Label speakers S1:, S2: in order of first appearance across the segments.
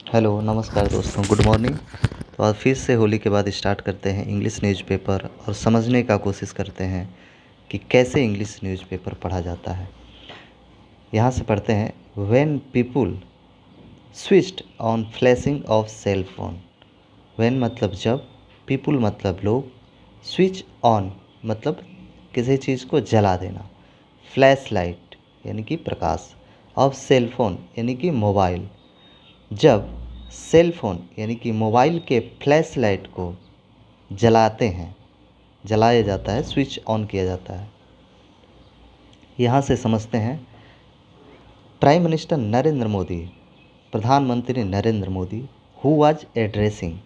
S1: Hello नमस्कार दोस्तों, good morning. तो आज फिर से होली के बाद स्टार्ट करते हैं इंग्लिश न्यूज़पेपर और समझने का कोशिश करते हैं कि कैसे इंग्लिश न्यूज़पेपर पढ़ा जाता है। यहाँ से पढ़ते हैं, when people switched on flashing of cell phone. When मतलब जब, पीपुल मतलब लोग, स्विच ऑन मतलब किसी चीज़ को जला देना, फ्लैश लाइट यानी कि प्रकाश, ऑफ सेल फोन यानी कि मोबाइल। जब सेल फोन यानी कि मोबाइल के फ्लैश लाइट को जलाते हैं, जलाया जाता है, स्विच ऑन किया जाता है। यहाँ से समझते हैं, प्राइम मिनिस्टर नरेंद्र मोदी, प्रधानमंत्री Narendra Modi, who was addressing,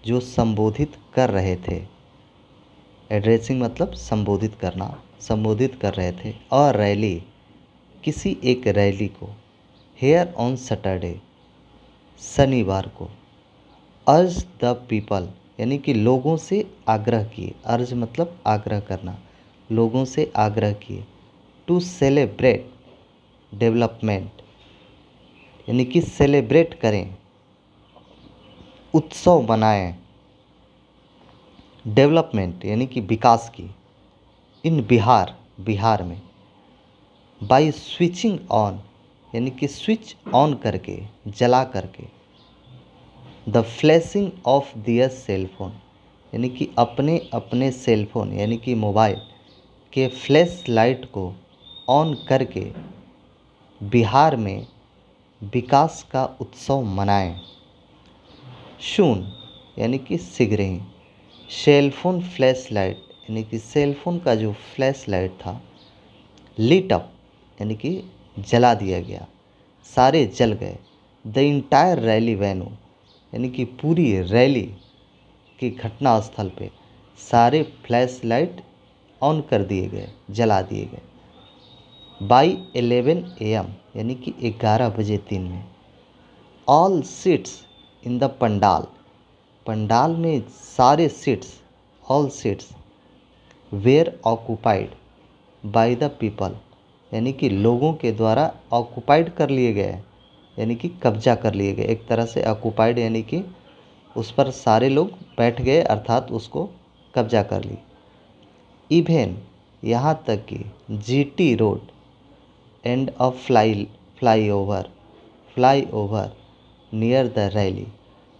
S1: जो संबोधित कर रहे थे। एड्रेसिंग मतलब संबोधित करना, संबोधित कर रहे थे। और रैली, किसी एक रैली को, हेयर ऑन सैटरडे, शनिवार को। अर्ज द पीपल यानी कि लोगों से आग्रह किए, अर्ज मतलब आग्रह करना, लोगों से आग्रह किए। टू सेलिब्रेट डेवलपमेंट यानी कि सेलिब्रेट करें, उत्सव मनाएं, डेवलपमेंट यानी कि विकास की, इन बिहार, बिहार में। बाई स्विचिंग ऑन यानी कि स्विच ऑन करके, जला करके। The flashing of their cell phone यानी कि अपने अपने सेल फोन यानी कि मोबाइल के फ्लैश लाइट को ऑन करके बिहार में विकास का उत्सव मनाएं। शून यानी कि शीघ्र ही, सेल फोन फ्लैश लाइट यानी कि सेल फोन का जो फ्लैश लाइट था, लीट अप यानी कि जला दिया गया, सारे जल गए। द इंटायर रैली वेन्यू यानी कि पूरी रैली की घटना स्थल पे सारे फ्लैश लाइट ऑन कर दिए गए, जला दिए गए। बाई 11 AM यानी कि 11 बजे 3 में। All seats in the pandal, pandal में सारे seats, all seats were occupied by the people यानी कि लोगों के द्वारा ऑक्यूपाइड कर लिए गए, यानी कि कब्जा कर लिए गए। एक तरह से ऑक्यूपाइड यानी कि उस पर सारे लोग बैठ गए, अर्थात उसको कब्जा कर ली। इवेन यहाँ तक कि GT road and a fly over near the rally,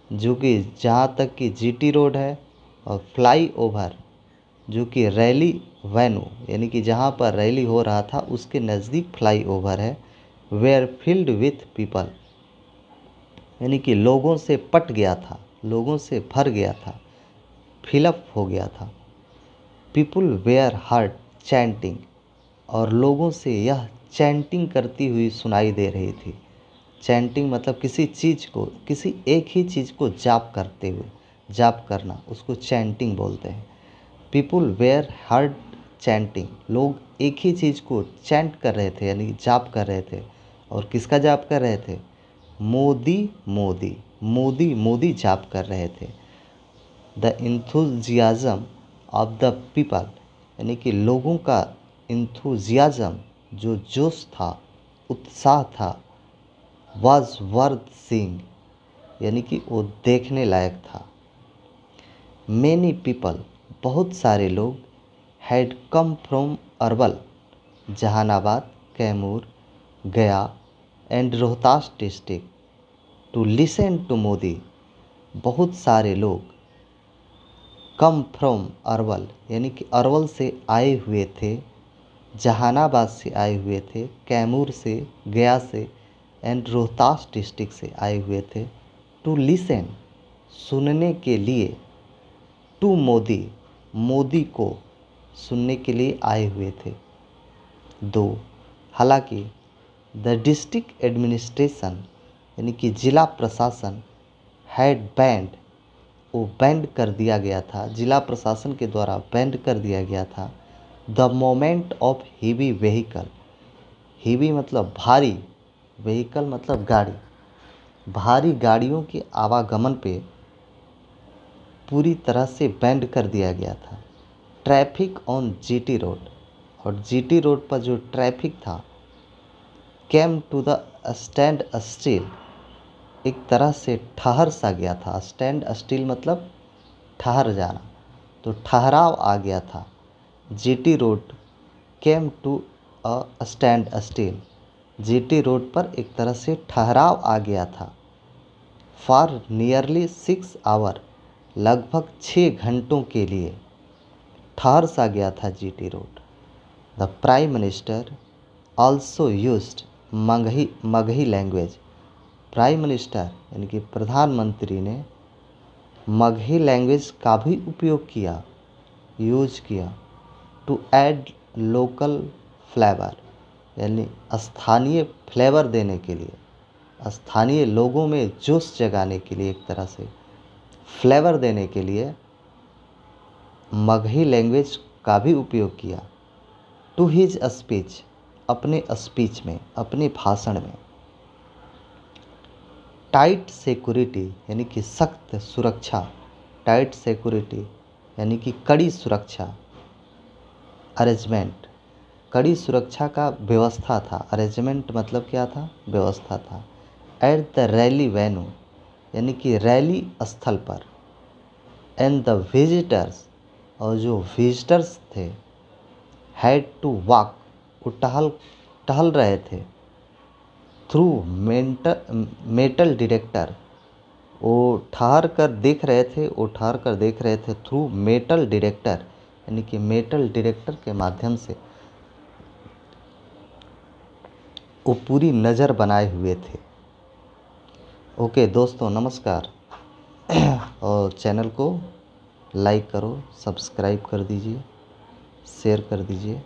S1: जो कि जहाँ तक कि जीटी रोड है और फ्लाई ओवर जो कि रैली वेन्यू यानी कि जहाँ पर रैली हो रहा था उसके नज़दीक फ्लाई ओवर है। वेयर फिल्ड विथ पीपल यानी कि लोगों से पट गया था, लोगों से भर गया था, फिलअप हो गया था। पीपुल वेयर हर्ड चैंटिंग और लोगों से यह चैंटिंग करती हुई सुनाई दे रही थी। चैंटिंग मतलब किसी चीज़ को, किसी एक ही चीज़ को जाप करते हुए, जाप करना, उसको चैंटिंग बोलते हैं। पीपुल वेयर हर्ड चैंटिंग, लोग एक ही चीज़ को चैंट कर रहे थे यानी जाप कर रहे थे। और किसका जाप कर रहे थे? मोदी मोदी, मोदी मोदी जाप कर रहे थे। The enthusiasm of the people यानी कि लोगों का इंथुजियाज़म, जो जोश था, उत्साह था, वाज वर्थ सीइंग यानी कि वो देखने लायक था। मैनी पीपल बहुत सारे लोग, had come from Arwal Jehanabad, Kaimur, Gaya and Rohtas district to listen to Modi. बहुत सारे लोग कम फ्रॉम अरवल यानी कि अरवल से आए हुए थे, जहानाबाद से आए हुए थे, कैमूर से, गया से एंड रोहतास डिस्ट्रिक्ट से आए हुए थे। टू लिसन सुनने के लिए, टू मोदी मोदी को सुनने के लिए आए हुए थे। 2, हालांकि द डिस्ट्रिक्ट एडमिनिस्ट्रेशन यानी कि ज़िला प्रशासन, हैड बैंड, वो बैंड कर दिया गया था, ज़िला प्रशासन के द्वारा बैंड कर दिया गया था। The moment of heavy vehicle, heavy मतलब भारी, व्हीकल मतलब गाड़ी, भारी गाड़ियों के आवागमन पे पूरी तरह से बैंड कर दिया गया था। ट्रैफिक ऑन जीटी रोड, और जीटी रोड पर जो ट्रैफिक था, came to the standstill एक तरह से ठहर सा गया था। स्टैंड स्टिल मतलब ठहर जाना, तो ठहराव आ गया था। GT road came to a standstill, GT road पर एक तरह से ठहराव आ गया था। फॉर नियरली 6 आवर, लगभग 6 घंटों के लिए ठहर सा गया था GT road. The prime minister also used Magahi language, prime minister यानी कि प्रधानमंत्री ने मगही लैंग्वेज का भी उपयोग किया, यूज किया। टू ऐड लोकल फ्लेवर, यानी स्थानीय फ्लेवर देने के लिए, स्थानीय लोगों में जोश जगाने के लिए, एक तरह से फ्लेवर देने के लिए मगही लैंग्वेज का भी उपयोग किया। टू हिज स्पीच, अपने स्पीच में, अपने भाषण में। टाइट सिक्योरिटी यानी कि सख्त सुरक्षा, टाइट सिक्योरिटी यानी कि कड़ी सुरक्षा। अरेंजमेंट, कड़ी सुरक्षा का व्यवस्था था। अरेंजमेंट मतलब क्या था? व्यवस्था था। एट द रैली वेन्यू यानी कि रैली स्थल पर। एंड द विजिटर्स, और जो विजिटर्स थे, हैड टू वॉक, वो टहल रहे थे। थ्रू मेटल डिटेक्टर, वो ठहर कर देख रहे थे, थ्रू मेटल डिटेक्टर यानी कि मेटल डिटेक्टर के माध्यम से वो पूरी नज़र बनाए हुए थे। ओके दोस्तों, नमस्कार। और चैनल को लाइक करो, सब्सक्राइब कर दीजिए, शेयर कर दीजिए।